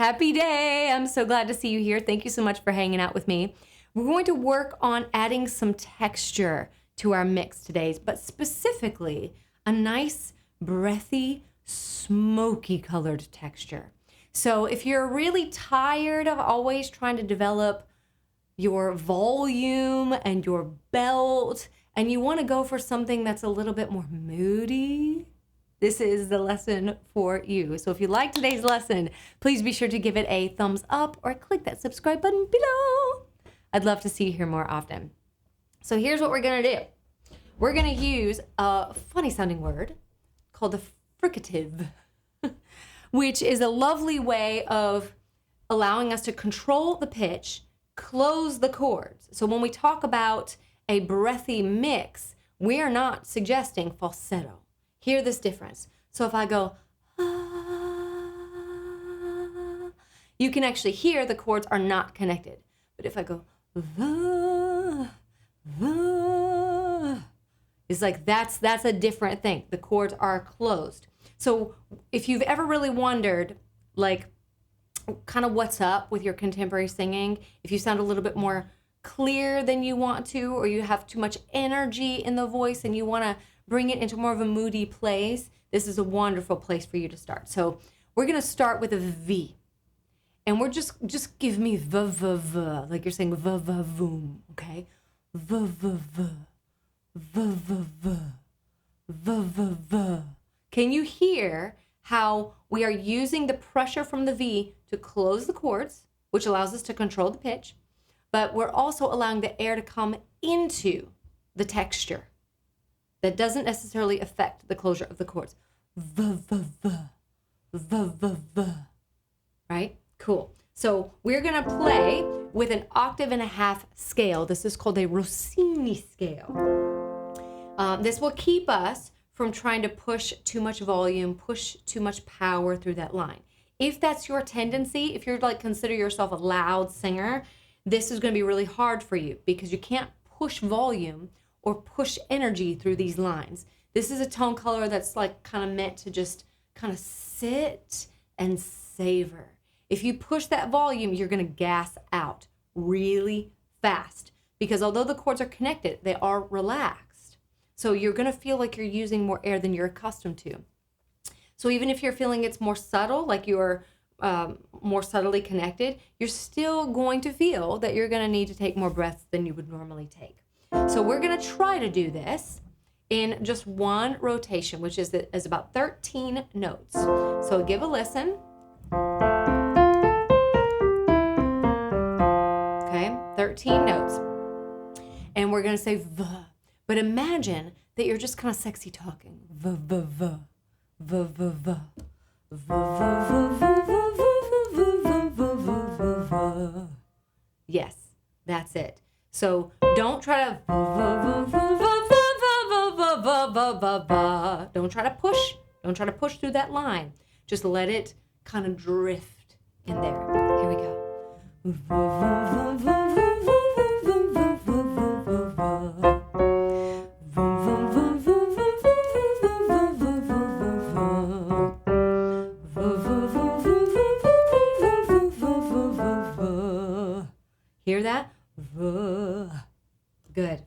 Happy day. I'm so glad to see you here. Thank you so much for hanging out with me. We're going to work on adding some texture to our mix today, but specifically a nice, breathy, smoky colored texture. So if you're really tired of always trying to develop your volume and your belt, and you want to go for something that's a little bit more moody, this is the lesson for you. So if you like today's lesson, please be sure to give it a thumbs up or click that subscribe button below. I'd love to see you here more often. So here's what we're gonna do. We're gonna use a funny sounding word called the fricative, which is a lovely way of allowing us to control the pitch, close the chords. So when we talk about a breathy mix, we are not suggesting falsetto. Hear this difference. So if I go, ah, you can actually hear the chords are not connected. But if I go, va, va, it's like that's a different thing. The chords are closed. So if you've ever really wondered, like, kind of what's up with your contemporary singing, if you sound a little bit more clear than you want to, or you have too much energy in the voice and you want to bring it into more of a moody place, this is a wonderful place for you to start. So we're going to start with a V. And we're just give me v, v, v, like you're saying v, v, voom, okay? V, v, v, v, v, v, v, v, v. Can you hear how we are using the pressure from the V to close the chords, which allows us to control the pitch, but we're also allowing the air to come into the texture. That doesn't necessarily affect the closure of the chords. V, v, v, v, v, v. Right? Cool. So we're going to play with an octave and a half scale. This is called a Rossini scale. This will keep us from trying to push too much volume, push too much power through that line. If that's your tendency, if you're like consider yourself a loud singer, this is going to be really hard for you because you can't push volume or push energy through these lines. This is a tone color that's like kind of meant to just kind of sit and savor. If you push that volume, you're gonna gas out really fast because although the chords are connected, they are relaxed. So you're gonna feel like you're using more air than you're accustomed to. So even if you're feeling it's more subtle, like you're more subtly connected, you're still going to feel that you're gonna need to take more breaths than you would normally take. So we're going to try to do this in just one rotation, which is about 13 notes. So give a listen. Okay, 13 notes. And we're going to say V. But imagine that you're just kind of sexy talking. V, v, v, v, v, v. V, v, v, v, v, v, v. Yes, that's it. So don't try to don't try to push. Don't try to push through that line. Just let it kind of drift in there. Here we go. Hear that? Good.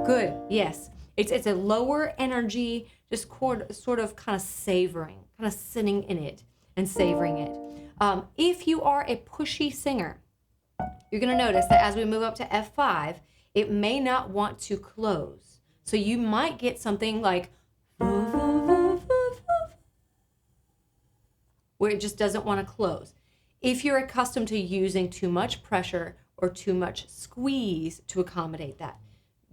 Good. Yes. It's a lower energy, just sort of kind of savoring, kind of sitting in it and savoring it. If you are a pushy singer, you're going to notice that as we move up to F5, it may not want to close. So you might get something like where it just doesn't want to close. If you're accustomed to using too much pressure or too much squeeze to accommodate that,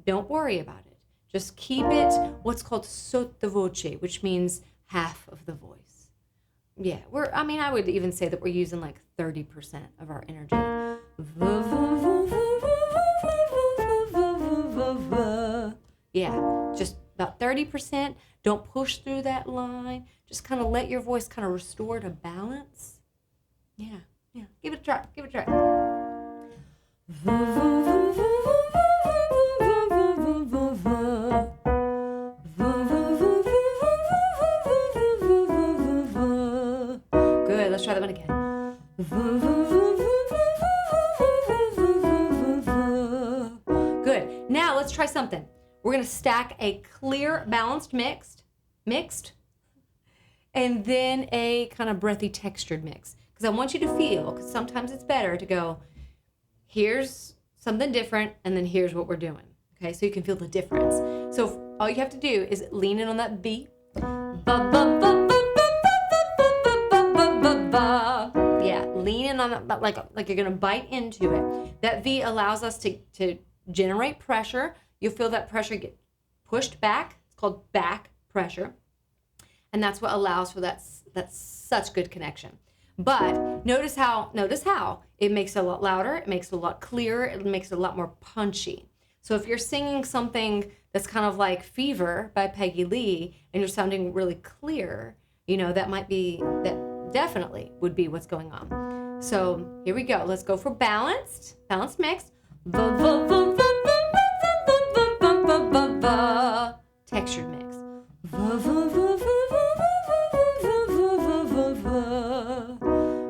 don't worry about it. Just keep it what's called sottovoce, which means half of the voice. Yeah, I would even say that we're using like 30% of our energy. Yeah, just about 30%. Don't push through that line. Just kind of let your voice kind of restore to balance. Yeah. Give it a try. Good. Let's try that one again. Good. Now let's try something. We're going to stack a clear, balanced mixed, and then a kind of breathy textured mix. Because I want you to feel, because sometimes it's better to go, here's something different, and then here's what we're doing. Okay, so you can feel the difference. So all you have to do is lean in on that B. Yeah, lean in on that, like you're gonna bite into it. That V allows us to generate pressure. You'll feel that pressure get pushed back. It's called back pressure. And that's what allows for that's such good connection. But notice how it makes it a lot louder, it makes it a lot clearer, it makes it a lot more punchy. So if you're singing something that's kind of like Fever by Peggy Lee and you're sounding really clear, that definitely would be what's going on. So here we go. Let's go for balanced mix. Textured mix.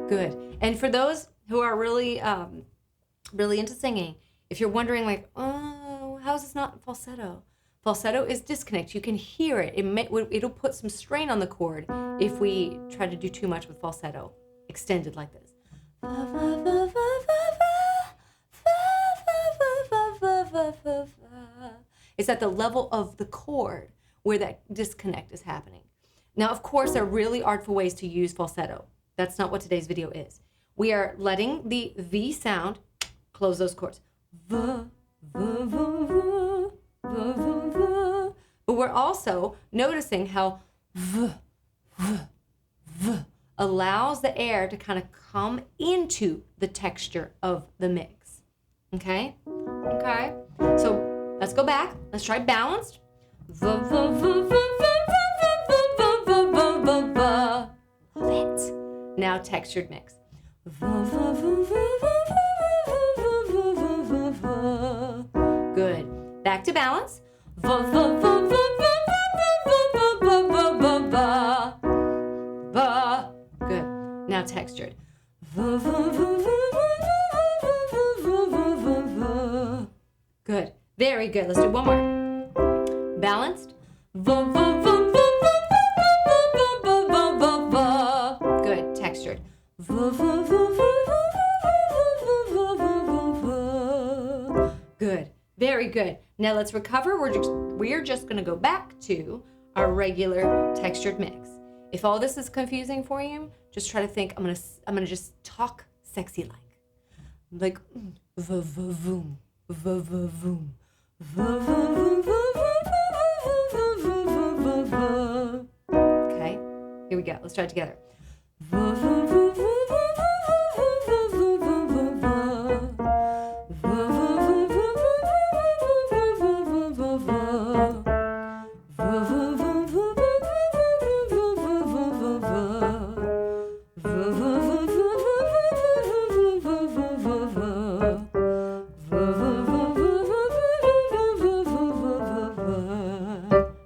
Good. And for those who are really into singing, if you're wondering like, oh, how is this not falsetto? Falsetto is disconnect. You can hear it. It'll put some strain on the chord if we try to do too much with falsetto, extended like this. It's at the level of the chord where that disconnect is happening. Now, of course, there are really artful ways to use falsetto. That's not what today's video is. We are letting the V sound close those chords. But we're also noticing how allows the air to kind of come into the texture of the mix. Okay? So let's go back. Let's try balanced. Now textured mix. Good. Back to balance. Good. Now textured. Good. Very good. Let's do one more. Balanced. Good. Textured. Good. Very good. Now let's recover. We're just going to go back to our regular textured mix. If all this is confusing for you, just try to think I'm going to just talk sexy like va-va-voom, va-va-voom, va-va-voom. Okay? Here we go. Let's try it together.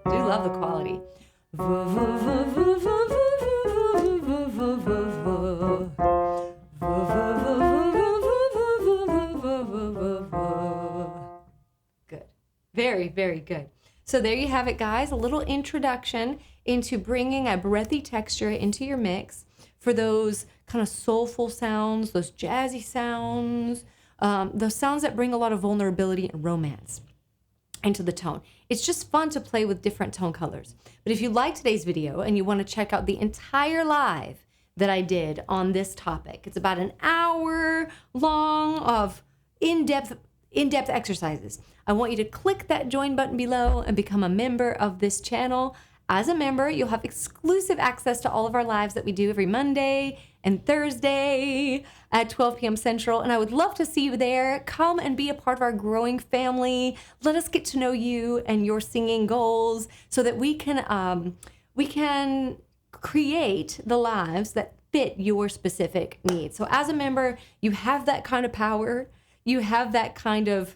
Do love the quality. Good. Very, very good. So there you have it, guys. A little introduction into bringing a breathy texture into your mix for those kind of soulful sounds, those jazzy sounds, those sounds that bring a lot of vulnerability and romance into the tone. It's just fun to play with different tone colors. But if you like today's video and you want to check out the entire live that I did on this topic, it's about an hour long of in-depth exercises. I want you to click that join button below and become a member of this channel. As a member, you'll have exclusive access to all of our lives that we do every Monday and Thursday at 12 p.m. Central. And I would love to see you there. Come and be a part of our growing family. Let us get to know you and your singing goals so that we can create the lives that fit your specific needs. So as a member, you have that kind of power. You have that kind of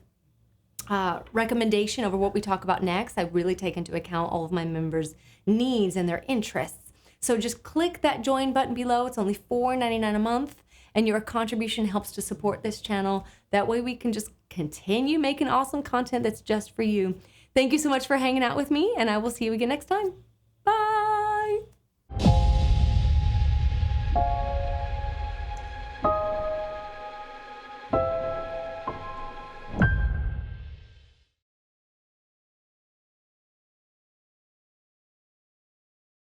recommendation over what we talk about next. I really take into account all of my members' needs and their interests. So just click that join button below. It's only $4.99 a month, and your contribution helps to support this channel. That way we can just continue making awesome content that's just for you. Thank you so much for hanging out with me, and I will see you again next time.